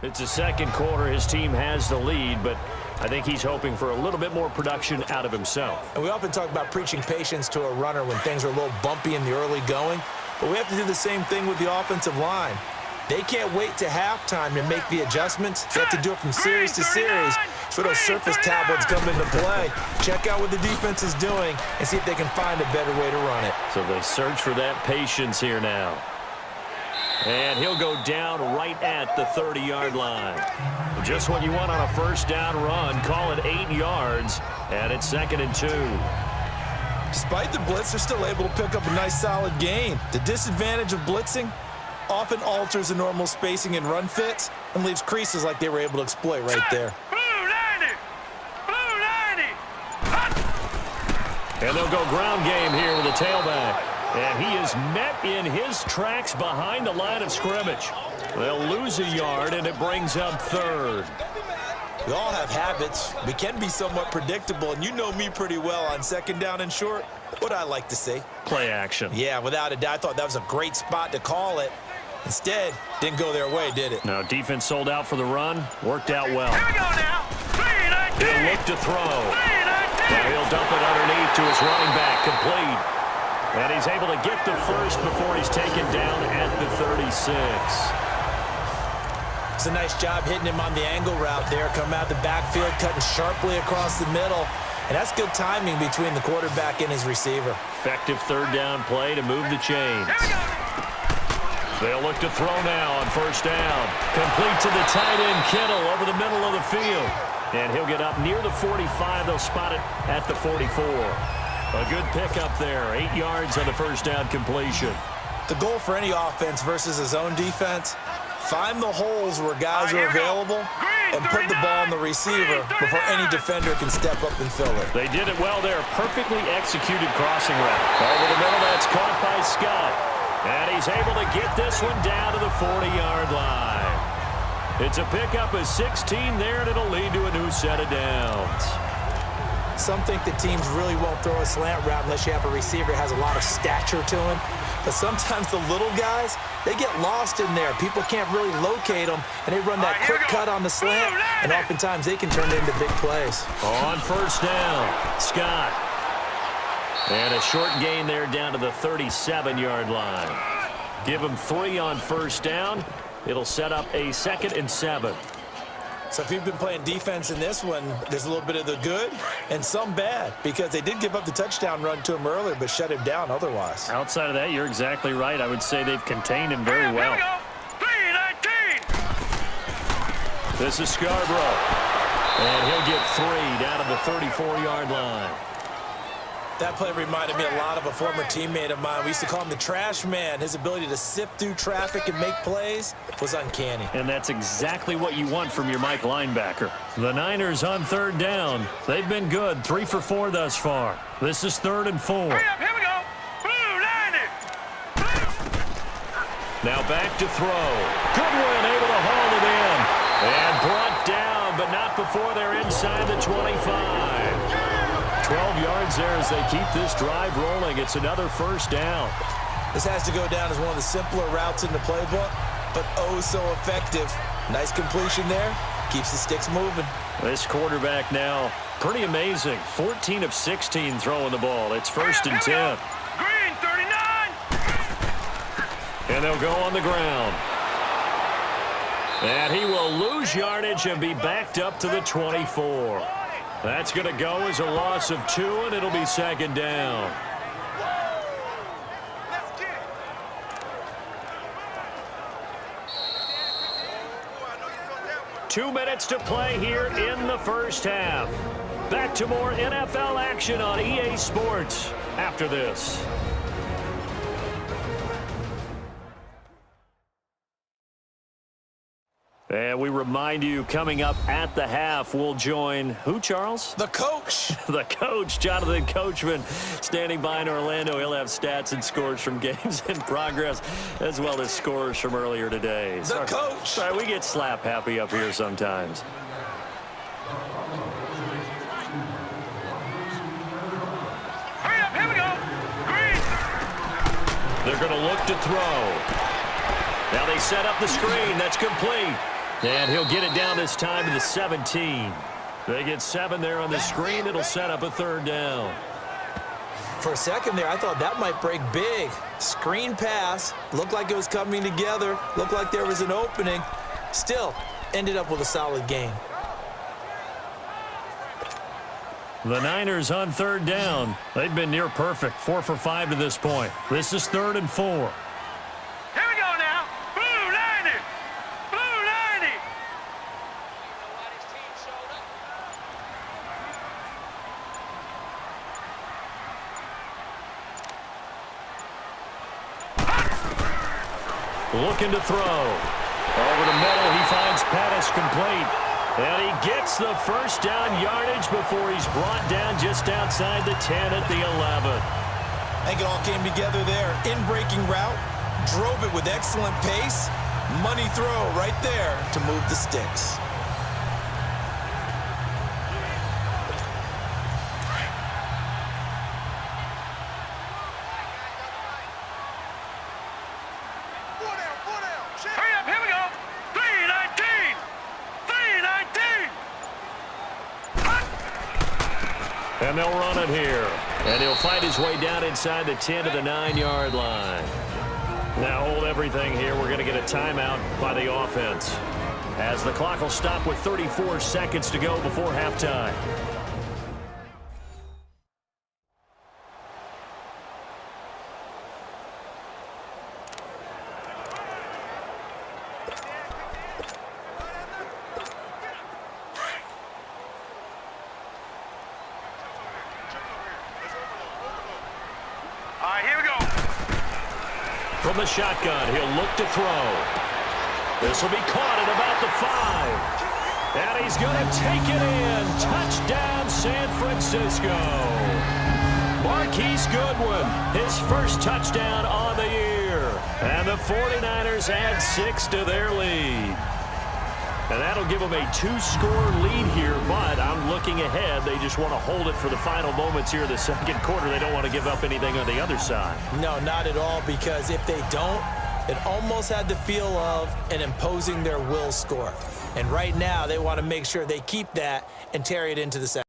It's the second quarter. His team has the lead, but I think he's hoping for a little bit more production out of himself. And we often talk about preaching patience to a runner when things are a little bumpy in the early going, but we have to do the same thing with the offensive line. They can't wait to halftime to make the adjustments. They have to do it from series to series. So those surface tablets come into play. Check out what the defense is doing and see if they can find a better way to run it. So they search for that patience here now. And he'll go down right at the 30-yard line. Just what you want on a first down run. Call it 8 yards, and it's 2nd and 2. Despite the blitz, they're still able to pick up a nice solid gain. The disadvantage of blitzing often alters the normal spacing and run fits and leaves creases like they were able to exploit right there. And they'll go ground game here with a tailback. And he is met in his tracks behind the line of scrimmage. They'll lose a yard, and it brings up 3rd. We all have habits. We can be somewhat predictable, and you know me pretty well on 2nd down and short. What I like to say? Play action. Yeah, without a doubt. I thought that was a great spot to call it. Instead, didn't go their way, did it? No, defense sold out for the run. Worked out well. Here we go now. He'll look to throw. Now he'll dump it underneath to his running back. Complete. And he's able to get the first before he's taken down at the 36. It's a nice job hitting him on the angle route there. Coming out the backfield, cutting sharply across the middle. And that's good timing between the quarterback and his receiver. Effective 3rd down play to move the chains. They'll look to throw now on 1st down. Complete to the tight end, Kittle, over the middle of the field. And he'll get up near the 45. They'll spot it at the 44. A good pickup there. 8 yards on the 1st down completion. The goal for any offense versus his own defense, find the holes where guys are available and put the ball on the receiver before any defender can step up and fill it. They did it well there. Perfectly executed crossing route. Over the middle, that's caught by Scott. And he's able to get this one down to the 40-yard line. It's a pickup of 16 there, and it'll lead to a new set of downs. Some think that teams really won't throw a slant route unless you have a receiver that has a lot of stature to him. But sometimes the little guys, they get lost in there. People can't really locate them, and they run that quick cut on the slant, and oftentimes they can turn it into big plays. On 1st down, Scott. And a short gain there down to the 37-yard line. Give him 3 on 1st down. It'll set up a 2nd and 7. So if you've been playing defense in this one, there's a little bit of the good and some bad, because they did give up the touchdown run to him earlier but shut him down otherwise. Outside of that, you're exactly right. I would say they've contained him very well. This is Scarborough. And he'll get 3 down to the 34-yard line. That play reminded me a lot of a former teammate of mine. We used to call him the trash man. His ability to sift through traffic and make plays was uncanny. And that's exactly what you want from your Mike linebacker. The Niners on 3rd down. They've been good. 3 for 4 thus far. This is 3rd and 4. Here we go. Blue, 90. Now back to throw. Goodwin able to haul it in. And brought down, but not before they're inside the 25. 12 yards there as they keep this drive rolling. It's another 1st down. This has to go down as one of the simpler routes in the playbook, but oh so effective. Nice completion there. Keeps the sticks moving. This quarterback now, pretty amazing. 14 of 16 throwing the ball. It's 1st and 10. Green, 39. And they'll go on the ground. And he will lose yardage and be backed up to the 24. That's going to go as a loss of 2, and it'll be 2nd down. Two minutes to play here in the 1st half. Back to more NFL action on EA Sports after this. And we remind you, coming up at the half, we'll join who, Charles? The coach. The coach, Jonathan Coachman, standing by in Orlando. He'll have stats and scores from games in progress, as well as scores from earlier today. The coach. Sorry, we get slap happy up here sometimes. Hurry up, here we go. Green. They're going to look to throw. Now they set up the screen. That's complete. And he'll get it down this time to the 17. They get 7 there on the screen. It'll set up a 3rd down. For a second there, I thought that might break big. Screen pass. Looked like it was coming together. Looked like there was an opening. Still, ended up with a solid gain. The Niners on 3rd down. They've been near perfect. 4 for 5 to this point. This is 3rd and 4. Here we go now. Blue 90. Blue 90. Looking to throw. Over the middle, he finds Pettis complete. And he gets the first down yardage before he's brought down just outside the 10 at the 11. I think it all came together there. In-breaking route, drove it with excellent pace. Money throw right there to move the sticks. Hurry up, here we go. 319. 319. And they'll run it here. And he'll find his way down inside the 10 to the 9-yard line. Now hold everything here. We're going to get a timeout by the offense, as the clock will stop with 34 seconds to go before halftime. All right, here we go. From the shotgun, he'll look to throw. This will be caught at about the 5. And he's going to take it in. Touchdown, San Francisco. Marquise Goodwin, his first touchdown on the year. And the 49ers add 6 to their lead. And that'll give them a 2-score lead here, but I'm looking ahead. They just want to hold it for the final moments here of the second quarter. They don't want to give up anything on the other side. No, not at all, because if they don't, it almost had the feel of an imposing their will score. And right now, they want to make sure they keep that and carry it into the second.